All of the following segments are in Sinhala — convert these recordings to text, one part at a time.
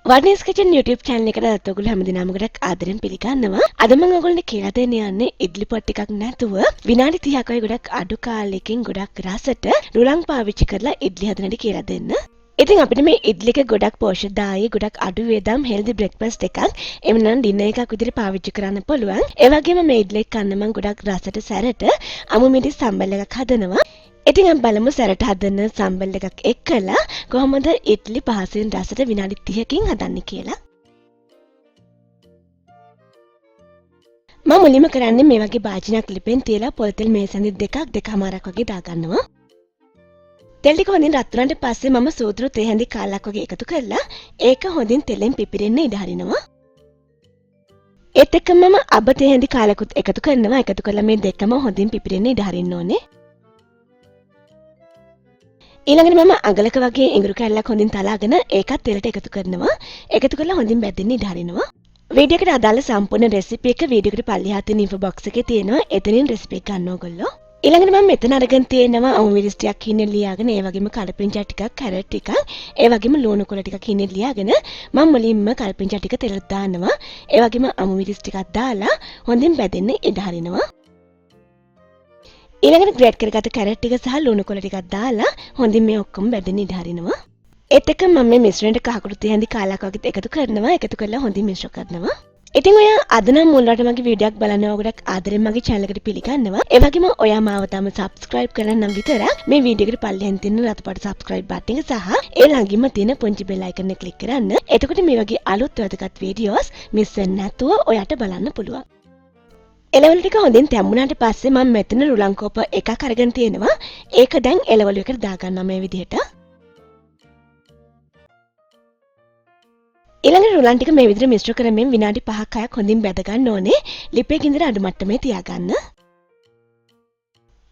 Waruni'skitchen YouTube channel එකට ඔයගොල්ලෝ හැමදෙනාම ගොඩක් ආදරෙන් පිළිගන්නවා. අද මම ඔයගොල්ලන්ට කියලා දෙන්න යන්නේ ඉඩ්ලි පොට් ටිකක් නැතුව විනාඩි 30ක වගේ ගොඩක් අඩු කාලෙකින් ගොඩක් රසට රුලන් පාවිච්චි කරලා ඉඩ්ලි හදන හැටි කියලා දෙන්න. ඉතින් අපිට මේ ඉඩ්ලි එක ගොඩක් පෝෂ්‍යදායී ගොඩක් අඩු වේදම් හෙල්දි බ්‍රෙක්ෆාස්ට් එකක් එමු නම් ඩිනර් එකක් විදිහට පාවිච්චි කරන්න පුළුවන්. ඒ වගේම මේ ඉඩ්ලි එක කන්න මම ගොඩක් රසට සැරට අමු මිදි සම්බල් එකක් හදනවා. ඉතින් අපි බලමු සැරට හදන සම්බල් එකක් එක්කලා කොහොමද ඉඩ්ලි පහසෙන් රසට විනාඩි 30කින් හදන්නේ කියලා. මම මුලින්ම කරන්නේ මේ වගේ භාජනයක් ලිපෙන් තියලා පොල් තෙල් මේසඳි දෙකමාරක් වගේ දාගන්නවා. තෙල් ටික හොඳින් රත් වුණාට පස්සේ මම සූදුරු තේ හැඳි කාලක් වගේ එකතු කරලා ඒක හොඳින් තෙලෙන් පිපිරෙන්න ඉඩ හරිනවා. ඒත් එක්කම මම අබ තේ හැඳි කාලකුත් එකතු කරනවා. එකතු කරලා මේ දෙකම හොඳින් පිපිරෙන්න ඉඩ හරින්න ඕනේ. ඊළඟට මම අඟලක වගේ ඉඟුරු කැල්ලක් හොඳින් තලාගෙන ඒකත් තෙලට එකතු කරනවා. එකතු කරලා හොඳින් බැදෙන්න ඉඩ හරිනවා. වීඩියෝ එකට අදාළ සම්පූර්ණ රෙසිපි එක වීඩියෝ එකට පල්ලෙහා තියෙන ඉන්ෆෝ බොක්ස් එකේ තියෙනවා. එතනින් රෙසිපි එක ගන්න ඕගොල්ලෝ. ඊළඟට මම මෙතන අරගෙන තියෙනවා අමු මිරිස් ටිකක් හිණේ ලියාගෙන ඒ වගේම කඩපිංචා ටිකක් කැරට් ටිකක් ඒ වගේම ලුණු කොළ ටිකක් හිණේ ලියාගෙන මම මුලින්ම කඩපිංචා ටික තෙලට දානවා. ඒ වගේම අමු මිරිස් ටිකක් දාලා හොඳින් බැදෙන්න ඉඩ හරිනවා. ඊළඟට ග්‍රේට් කරගත්ත කැරට් ටික සහ ලුණු කොළ ටිකක් දාලා හොඳින් මේ ඔක්කොම බැදෙන්න ඉඩ හරිනවා. ඒත් එක්ක මම මේ මිශ්‍රණයට කහකුරු තේ හැඳි කාලක් වගේ එකතු කරනවා. එකතු කරලා හොඳින් මිශ්‍ර කරනවා. ඉතින් ඔයා අද නම් මුල්වට මගේ වීඩියෝ එකක් බලනවා ගොඩක් ආදරෙන් මගේ channel එකට පිළිගන්නවා. ඒ වගේම ඔයා මාව තාම subscribe කරලා නම් විතරක් මේ වීඩියෝ එකට පල්ලෙහෙන් තියෙන රතු පාට subscribe button එක සහ ඒ ළඟින්ම තියෙන පුංචි bell icon එක click කරන්න. එතකොට මේ වගේ අලුත් වැදගත් වීඩියෝස් මිස් වෙන්නේ නැතුව ඔයාට බලන්න පුළුවන්. එළවලු ටික හොඳින් තැම්බුණාට පස්සේ මම මෙතන රුලන් කෝප එකක් අරගෙන තියෙනවා. ඒක දැන් එළවලු එකට දාගන්නවා මේ විදිහට. ඊළඟට රුලන් ටික මේ විදිහට මිශ්‍ර කරමින් විනාඩි 5ක් 6ක් හොඳින් බැද ගන්න ඕනේ. ලිපේ ගින්දර අඩු මට්ටමේ තියාගන්න.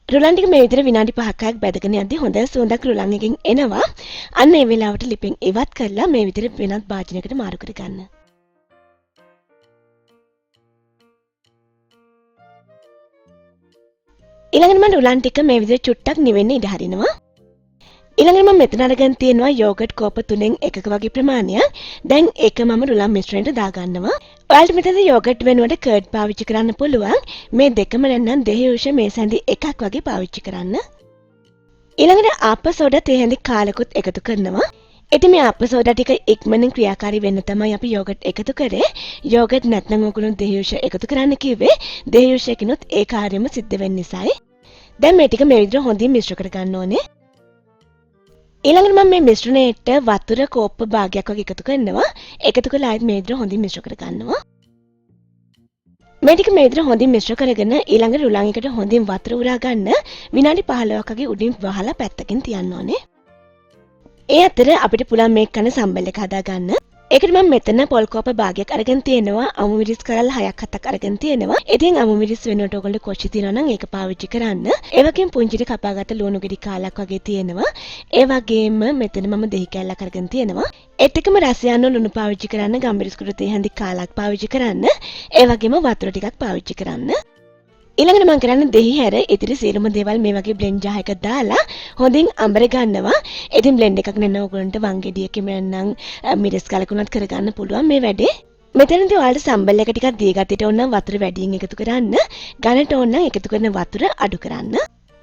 රුලන් ටික මේ විදිහට විනාඩි 5ක් 6ක් බැදගෙන යද්දී හොඳ සුවඳක් රුලන් එකෙන් එනවා. අන්න ඒ වෙලාවට ලිපෙන් ඉවත් කරලා මේ විදිහට වෙනත් භාජනයකට මාරු කරගන්න. ඊළඟට මම රුලන් ටික මේ විදිහට චුට්ටක් නිවෙන්න ඉඩ හරිනවා. ඊළඟට මම මෙතන අරගෙන තියෙනවා යෝගට් කෝප 3න් එකක වගේ ප්‍රමාණයක්. දැන් ඒක මම රුලන් මිශ්‍රණයට දාගන්නවා. ඔයාලට මෙතන යෝගට් වෙනුවට කර්ඩ් පාවිච්චි කරන්න පුළුවන්. මේ දෙකම නැත්නම් දෙහිඋෂ මේ සැඳි එකක් වගේ පාවිච්චි කරන්න. ඊළඟට ආප්ප සෝඩා තේ හැඳි කාලකුත් එකතු කරනවා. ඉතින් මේ ආප්ප සෝඩා ටික ඉක්මනින් ක්‍රියාකාරී වෙන්න තමයි අපි යෝගට් එකතු කරේ. යෝගට් නැත්නම් ඔයගොල්ලෝ දෙහිඋෂ එකතු කරන්න කිව්වේ. දෙහිඋෂ එකනොත් ඒ කාර්යම සිද්ධ වෙන්න නිසායි. දැන් මේ ටික මේ විදිහට හොඳින් මිශ්‍ර කර ගන්න ඕනේ. ඊළඟට මම මේ මිශ්‍රණයට වතුර කෝප්ප භාගයක් වගේ එකතු කරනවා. එකතු කරලා ආයෙත් මේ විදිහට හොඳින් මිශ්‍ර කර ගන්නවා. මේ ටික මේ විදිහට හොඳින් මිශ්‍ර කරගෙන ඊළඟට රුලන් එකට හොඳින් වතුර උරා ගන්න විනාඩි 15ක් වගේ උඩින් වහලා පැත්තකින් තියන්න ඕනේ. ඒ අතර අපිට පුළුවන් මේක කන සම්බල් එක හදා ගන්න. ඒකට මම මෙතන පොල් කෝප භාගයක් අරගෙන තියෙනවා. අමු මිරිස් කරල් 6ක් 7ක් අරගෙන තියෙනවා. ඉතින් අමු මිරිස් වෙනුවට ඔයගොල්ලෝ කොච්චි තියනවා නම් ඒක පාවිච්චි කරන්න. ඒ වගේම පුංචිට කපාගත්ත ලුණු ගෙඩි කාලක් වගේ තියෙනවා. ඒ වගේම මෙතන මම දෙහි කෑල්ලක් අරගෙන තියෙනවා. ඒත් එක්කම රස යන ලුණු පාවිච්චි කරන්න, ගම්මිරිස් කුඩු තේ හැඳි කාලක් පාවිච්චි කරන්න. ඒ වගේම වතුර ටිකක් පාවිච්චි කරන්න. ඊළඟට මම කරන්නේ දෙහි හැර ඉතිරි සියලුම දේවල් මේ වගේ බ්ලෙන්ඩ් ජාර් එකකට දාලා හොඳින් අඹර ගන්නවා. ඉතින් බ්ලෙන්ඩ් එකක් නැත්නම් ඔයගොල්ලන්ට වන් ගෙඩියකින් නැත්නම් මිරිස් කලකුණත් කරගන්න පුළුවන් මේ වැඩේ. මෙතනදී ඔයාලට සම්බල් එක ටිකක් දී ගත්තට ඕන නම් වතුර වැඩියෙන් එකතු කරන්න. ගණට ඕන නම් එකතු කරන වතුර අඩු කරන්න.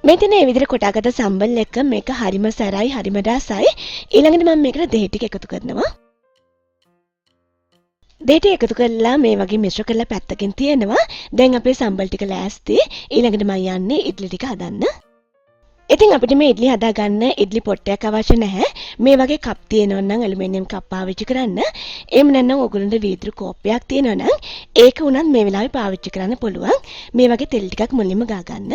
මෙතන මේ විදිහට කොටාගත්ත සම්බල් එක මේක හරිම සැරයි හරිම රසයි. ඊළඟට මම මේකට දෙහි ටික එකතු කරනවා. දෙහි එකතු කරලා මේ වගේ මිශ්‍ර කරලා පැත්තකින් තියෙනවා. දැන් අපේ සම්බල් ටික ලෑස්ති. ඊළඟට මම යන්නේ ඉඩ්ලි ටික හදන්න. ඉතින් අපිට මේ ඉඩ්ලි හදාගන්න ඉඩ්ලි පොට්ටයක් අවශ්‍ය නැහැ. මේ වගේ කප් තියෙනවා නම් ඇලුමිනියම් කප් පාවිච්චි කරන්න. එහෙම නැත්නම් ඔයගොල්ලන්ට වීදුරු කෝප්පයක් තියෙනවා නම් ඒක උනත් මේ වෙලාවේ පාවිච්චි කරන්න පුළුවන්. මේ වගේ තෙල් ටිකක් මුලින්ම ගා ගන්න.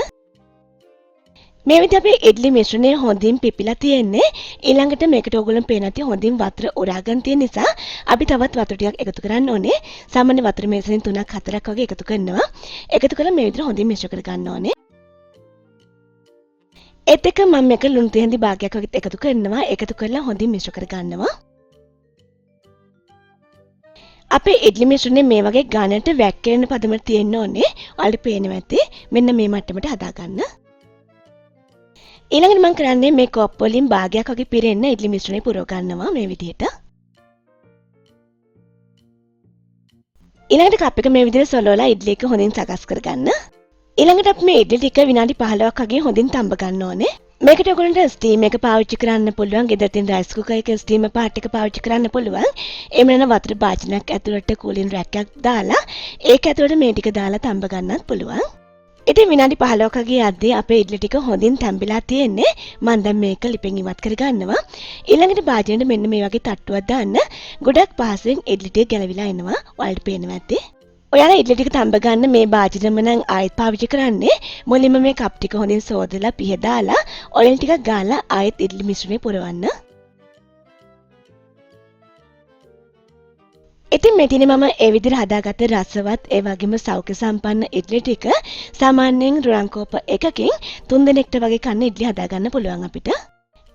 මේ විදිහට අපේ ඉඩ්ලි මිශ්‍රණය හොඳින් පිපිලා තියෙන්නේ. ඊළඟට මේකට ඔයගොල්ලෝ පේන ඇති හොඳින් වතුර උරාගෙන තියෙන නිසා අපි තවත් වතුර ටිකක් එකතු කරන්න ඕනේ. සාමාන්‍ය වතුර මේසෙන් 3ක් 4ක් වගේ එකතු කරනවා. එකතු කරලා මේ විදිහට හොඳින් මිශ්‍ර කර ගන්න ඕනේ. ඒත් එක්ක මම මේක ලුණු තේ හැඳි භාගයක් වගේ එකතු කරනවා. එකතු කරලා හොඳින් මිශ්‍ර කර ගන්නවා. අපේ ඉඩ්ලි මිශ්‍රණය මේ වගේ ඝනට වැක්කිරෙන පදමට තියෙන්න ඕනේ. ඔයාලට පේනවා ඇති. මෙන්න මේ මට්ටමට හදා ගන්න. ඊළඟට මම කරන්නේ මේ කෝප් වලින් භාගයක් වගේ පිරෙන්න ඉඩ්ලි මිශ්‍රණය පුරව ගන්නවා මේ විදිහට. ඊළඟට කප් එක මේ විදිහට සොලවලා ඉඩ්ලි එක හොඳින් සකස් කරගන්න. ඊළඟට අපි මේ ඉඩ්ලි ටික විනාඩි 15ක් වගේ හොඳින් තඹ ගන්න ඕනේ. මේකට ඔයගොල්ලන්ට ස්ටීම් එක පාවිච්චි කරන්න පුළුවන්. ගෙදර තියෙන රයිස් කුකර් එකේ ස්ටීම් පාර්ට් එක පාවිච්චි කරන්න පුළුවන්. එහෙම නැත්නම් වතුර භාජනයක් ඇතුළට කූලින් රැක් එකක් දාලා ඒක ඇතුළට මේ ටික දාලා තඹ ගන්නත් පුළුවන්. ඉතින් විනාඩි 15ක් වගේ යද්දී අපේ ඉඩ්ලි ටික හොඳින් තැඹිලා තියෙන්නේ. මම දැන් මේක ලිපෙන් ඉවත් කරගන්නවා. ඊළඟට භාජනෙට මෙන්න මේ වගේ තට්ටුවක් දාන්න. ගොඩක් පහසුවෙන් ඉඩ්ලි ටික ගැලවිලා එනවා. ඔයාලට පේනවා ඇති. ඔයාලා ඉඩ්ලි ටික තඹ ගන්න මේ භාජනෙම නම් ආයෙත් පාවිච්චි කරන්නේ. මුලින්ම මේ කප් ටික හොඳින් සෝදලා පිහ දාලා ඔයිල් ටිකක් ගාලා ආයෙත් ඉඩ්ලි මිශ්‍රණය පුරවන්න. ඉතින් මෙතන මම ඒ විදිහට හදාගත්ත රසවත් ඒ වගේම සෞඛ්‍ය සම්පන්න ඉඩ්ලි ටික සාමාන්‍යයෙන් රුලන් කෝප එකකින් 3 දිනකට වගේ කන්න ඉඩ්ලි හදාගන්න පුළුවන් අපිට.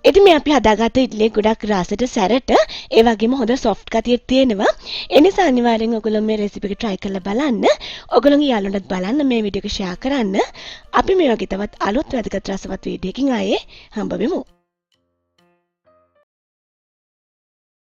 ඉතින් මේ අපි හදාගත්ත ඉඩ්ලිය ගොඩක් රසට සැරට ඒ වගේම හොඳ සොෆ්ට් ගතියක් තියෙනවා. ඒ නිසා අනිවාර්යෙන් ඔයගොල්ලෝ මේ රෙසිපි එක try කරලා බලන්න. ඔයගොල්ලෝගේ යාළුවන්ටත් බලන්න මේ වීඩියෝ එක share කරන්න. අපි මේ වගේ තවත් අලුත් වැදගත් රසවත් වීඩියෝ එකකින් ආයේ හම්බ වෙමු.